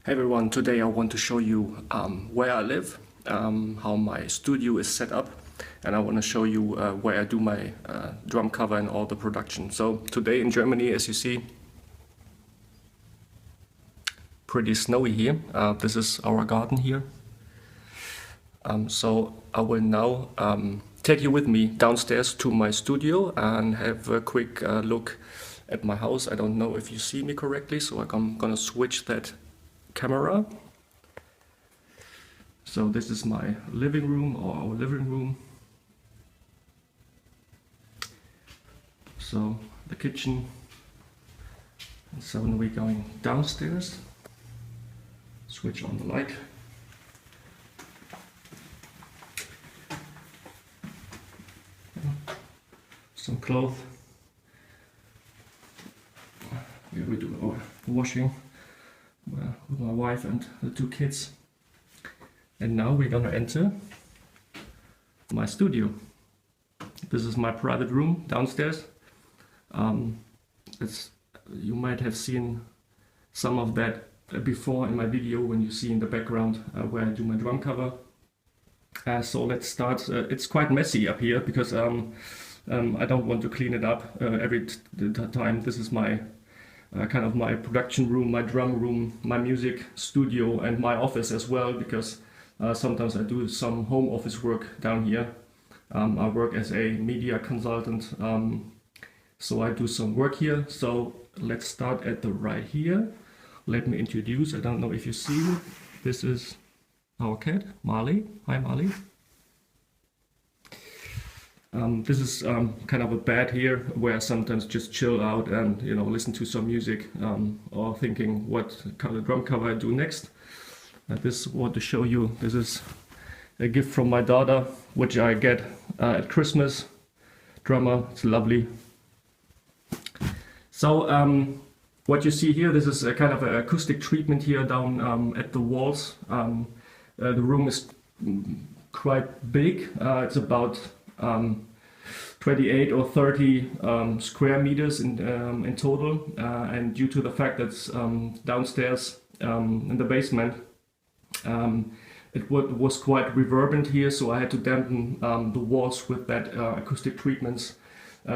Hey everyone, today I want to show you where I live, how my studio is set up, and I want to show you where I do my drum cover and all the production. So today in Germany, as you see, pretty snowy here. This is our garden here. So I will now take you with me downstairs to my studio and have a quick look at my house. I don't know if you see me correctly, so I'm gonna switch that camera. So this is my living room, or our living room. So the kitchen. And so now we're going downstairs. Switch on the light. Some clothes. Here we do our washing with my wife and the two kids. And now we're gonna enter my studio. This is my private room downstairs. You might have seen some of that before in my video when you see in the background where I do my drum cover. So let's start. It's quite messy up here because I don't want to clean it up every time. This is my kind of my production room, my drum room, my music studio, and my office as well, because sometimes I do some home office work down here. I work as a media consultant, so I do some work here. So let's start at the right here. Let me introduce, I don't know if you see it. This is our cat, Marley. Hi, Marley. This is kind of a bed here where I sometimes just chill out and listen to some music or thinking what kind of drum cover I do next. This want to show you. This is a gift from my daughter, which I get at Christmas. Drummer, it's lovely. So what you see here, this is a kind of an acoustic treatment here down at the walls. The room is quite big. It's about 28 or 30 square meters in total, and due to the fact that it's downstairs in the basement, it was quite reverberant here, so I had to dampen the walls with that acoustic treatments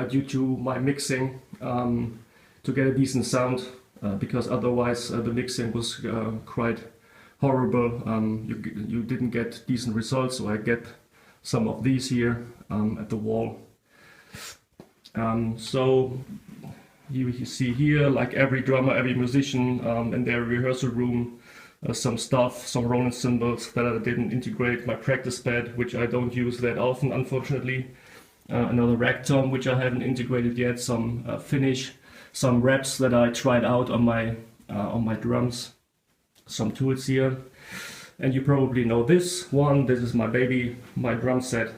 due to my mixing to get a decent sound, because otherwise the mixing was quite horrible. You didn't get decent results, so I get some of these here at the wall. So you see here, like every drummer, every musician in their rehearsal room, some stuff, some Roland cymbals that I didn't integrate, my practice pad, which I don't use that often, unfortunately, another rack tom, which I haven't integrated yet, some finish, some reps that I tried out on my drums, some tools here. And you probably know this one. This is my baby, my drum set,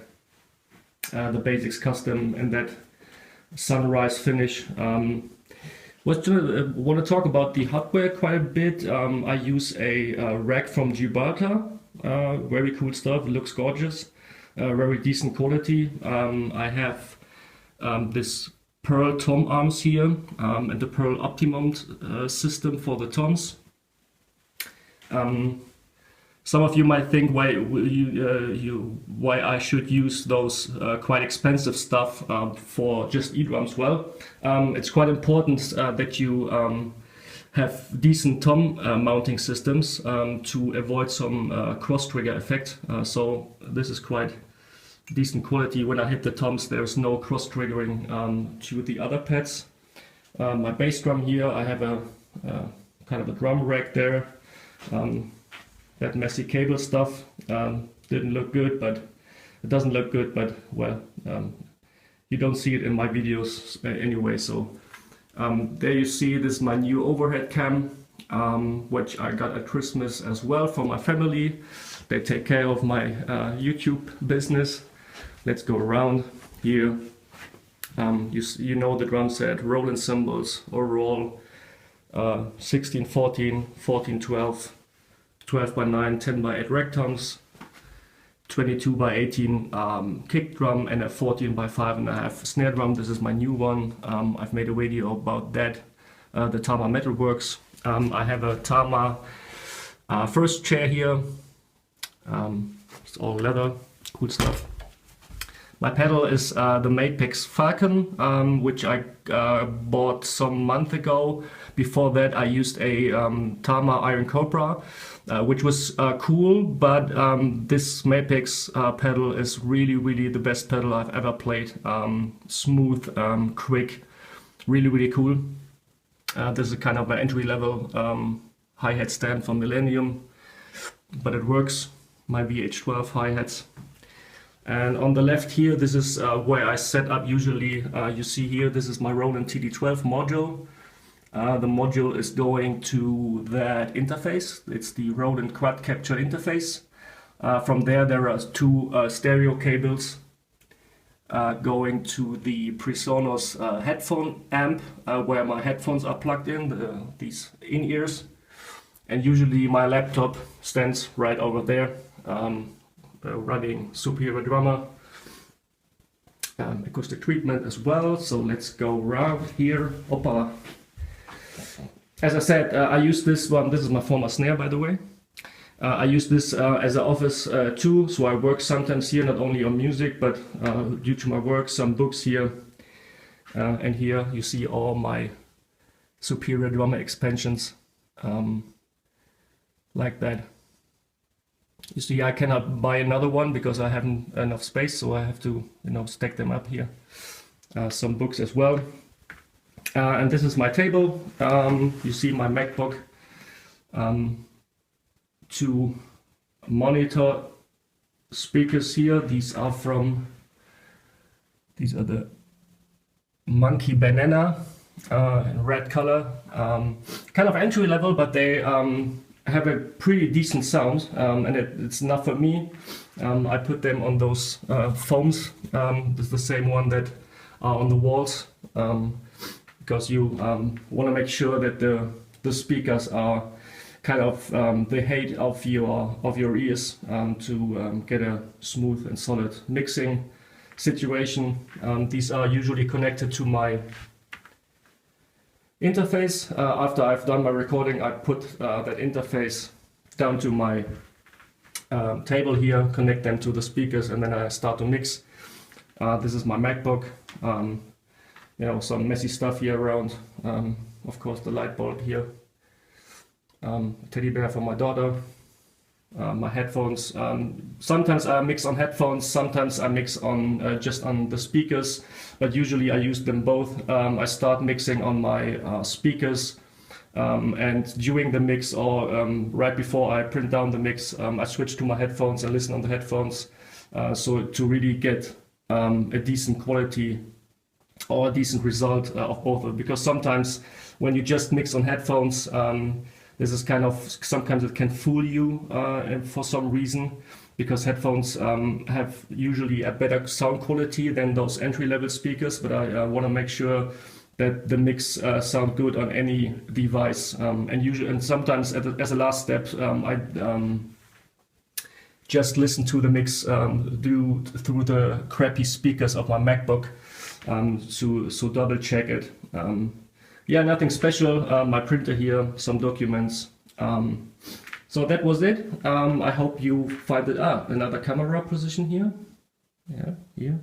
the Basics Custom, and that sunrise finish. Want to talk about the hardware quite a bit. I use a rack from Gibraltar. Very cool stuff. It looks gorgeous. Very decent quality. I have this Pearl tom arms here and the Pearl Optimum system for the toms. Some of you might think why I should use those quite expensive stuff for just E-drums. Well, it's quite important that you have decent tom mounting systems to avoid some cross trigger effect. So this is quite decent quality. When I hit the toms, there's no cross triggering to the other pads. My bass drum here, I have a kind of a drum rack there. That messy cable stuff didn't look good, but it doesn't look good, but well, you don't see it in my videos anyway. So there you see, this is my new overhead cam, which I got at Christmas as well for my family. They take care of my YouTube business. Let's go around here. You know the drum set, Roland cymbals, overall 16, 14, 14, 12. 12 by 9, 10 by 8 rack toms, 22 by 18 kick drum, and a 14 by 5.5 snare drum. This is my new one. I've made a video about that, the Tama Metalworks. I have a Tama First chair here, it's all leather, cool stuff. My pedal is the Mapex Falcon, which I bought some month ago. Before that I used a Tama Iron Cobra, which was cool, but this Mapex pedal is really the best pedal I've ever played. Smooth, quick, really cool. This is kind of an entry-level hi-hat stand from Millennium, but it works. My VH12 hi-hats. And on the left here, this is where I set up usually. You see here, this is my Roland TD12 module. The module is going to that interface. It's the Roland Quad Capture interface. From there are two stereo cables going to the PreSonus headphone amp, where my headphones are plugged in, these in-ears. And usually my laptop stands right over there, running Superior Drummer acoustic treatment as well. So let's go around here. Opa. As I said, I use this one. This is my former snare, by the way. I use this as an office too, so I work sometimes here, not only on music, but due to my work, some books here. And here you see all my Superior Drummer expansions, like that. You see, I cannot buy another one because I haven't enough space, so I have to, stack them up here. Some books as well. And this is my table. You see my MacBook. Two monitor speakers here. These are the Monkey Banana in red color. Kind of entry level, but they have a pretty decent sound, and it's enough for me. I put them on those foams. This is the same one that are on the walls, because you want to make sure that the speakers are kind of the height of your ears, to get a smooth and solid mixing situation. These are usually connected to my interface. After I've done my recording, I put that interface down to my table here, connect them to the speakers, and then I start to mix. This is my MacBook. Some messy stuff here around. Of course, the light bulb here. Teddy bear for my daughter. My headphones. Sometimes I mix on headphones, sometimes I mix on just on the speakers, but usually I use them both. I start mixing on my speakers, and during the mix, or right before I print down the mix, I switch to my headphones and listen on the headphones, so to really get a decent quality or a decent result of both of them. Because sometimes when you just mix on headphones, this is kind of, sometimes it can fool you for some reason, because headphones have usually a better sound quality than those entry-level speakers, but I want to make sure that the mix sound good on any device. And sometimes as a last step, I just listen to the mix through the crappy speakers of my MacBook, so double check it. Yeah, nothing special. My printer here, some documents. So that was it. I hope you find it. Another camera position here. Yeah, here.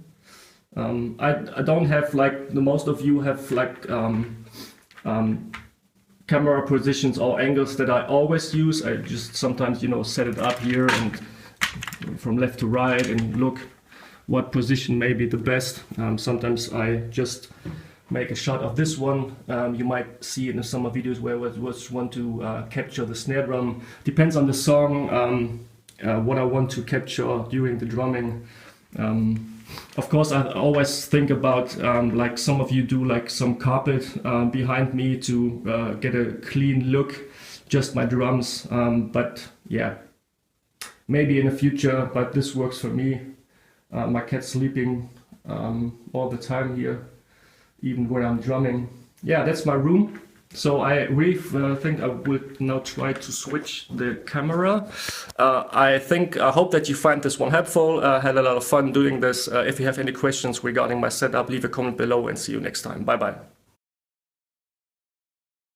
I don't have, like the most of you have, like camera positions or angles that I always use. I just sometimes, set it up here and from left to right and look what position may be the best. Sometimes I just make a shot of this one. You might see it in some videos where I just want to capture the snare drum. Depends on the song, what I want to capture during the drumming. Of course, I always think about, like some of you do, like some carpet behind me to get a clean look, just my drums. But yeah, maybe in the future, but this works for me. My cat's sleeping all the time here, even when I'm drumming. Yeah, that's my room. So I really think I would now try to switch the camera. I hope that you find this one helpful. Had a lot of fun doing this. If you have any questions regarding my setup, leave a comment below and see you next time. Bye bye.